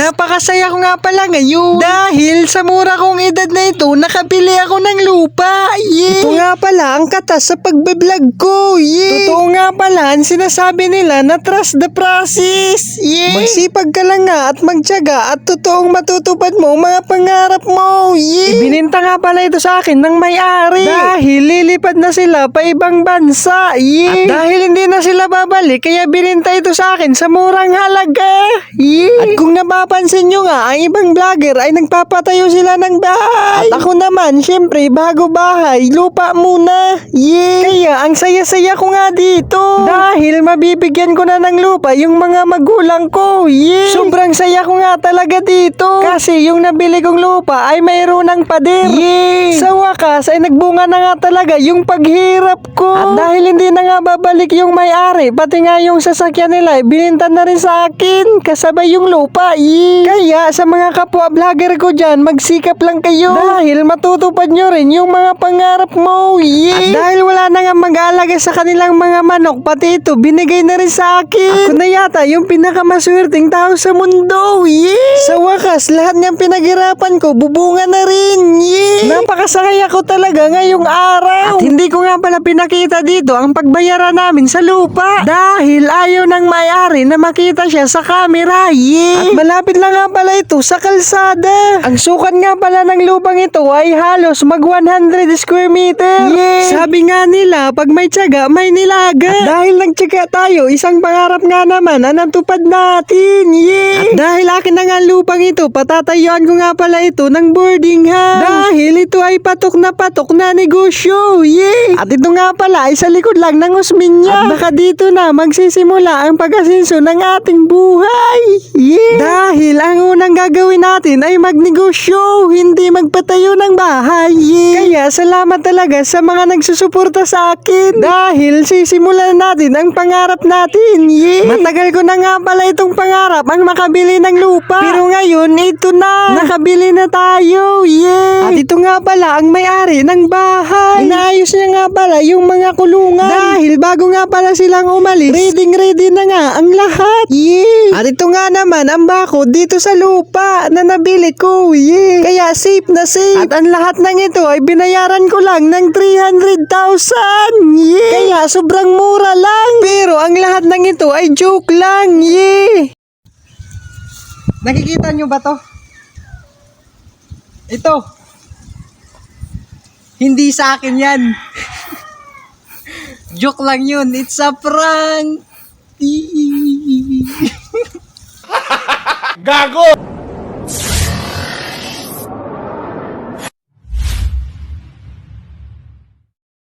napakasaya ko nga pala ngayon. Dahil sa mura kong edad na ito, nakabili ako ng lupa. Yeah. Ito nga pala ang katas sa pagbablog ko. Yeah. Totoo nga pala ang sinasabi nila na trust the process. Yeah. Magsipag ka lang nga at magtiyaga at totoong matutupad mo mga pangarap mo. Yeah. Ibininta nga pala ito sa akin ng may-ari. Dahil lilipad na sila pa ibang bansa. Yeah. At dahil hindi na sila babalik, kaya bininta ito sa akin sa murang halaga. Yeah. At kung napapansin nyo nga, ang ibang vlogger ay nagpapatayo sila ng bahay. At ako naman, syempre, bago bahay, lupa muna. Yeah. Kaya ang saya-saya ko nga dito. Dahil mabibigyan ko na ng lupa yung mga magulang ko. Yeah. Sobrang saya ko nga talaga dito. Kasi yung nabili kong lupa ay mayroon ng pader. Yeah. Sa wakas ay nagbunga na nga talaga yung paghirap ko. At dahil hindi na nga babalik yung may-ari, pati nga yung sasakyan nila, bininta na rin sa akin. Kasabay yung lupa. Yeah. Kaya sa mga kapwa vlogger ko dyan, magsikap lang kayo. Dahil matutupad nyo rin yung mga pangarap mo. Yeah. At dahil wala na nga mag-aalaga sa kanilang mga manok, pati ito, binigay na rin sa akin. Ako na yata yung pinakamaswerteng tao sa mundo. Yeah. Sa wakas, lahat niyang pinaghirapan ko, bubunga na rin. Yeah. Napakasakay ako talaga ngayong araw. At hindi ko nga pala pinakita dito ang pagbayaran namin sa lupa. Dahil ayaw ng may-ari na makita siya sa camera. Yeah. At malapit lang nga pala ito sa kalsada. Ang sukat nga pala ng lupang ito ay halos mag 100 square meter. Yeah. Sabi nga nila, pag may tiyaga, may nilaga. At dahil nagtiyaga tayo, isang pangarap nga naman na natupad natin. Yeah. At dahil akin na nga lupang ito, patatayuan ko nga pala ito ng boarding house. Dahil ito ay patok na negosyo. Yeah. At ito nga pala ay sa likod lang ng Osmeña. At baka dito na magsisimula ang pag-asenso ng ating buhay. Yeah. Dahil ang unang gagawin natin ay magnegosyo, hindi magpatayo ng bahay. Yeah. Kaya salamat talaga sa mga nagsusuporta sa akin. Dahil sisimulan natin ang pangarap natin. Yeah. Matagal ko na nga pala itong pangarap ang makabili ng lupa. Pero ngayon, ito na. Nakabili na tayo. Yeah. At ito nga pala ang may-ari ng bahay. Inaayos niya nga pala yung mga kulungan. Dahil bago nga pala silang umalis, ready na nga ang lahat. Yeah. At ito nga naman ang bakod dito sa lupa na nabili ko. Yeah. Kaya safe na safe. At ang lahat ng ito ay binayaran ko lang ng 300,000. Yeah. Kaya sobrang mura lang. Pero ang lahat ng ito ay joke lang. Yeah. Nakikita nyo ba to? Ito. Hindi sa akin yan. Joke lang yun. It's a prank. Gago!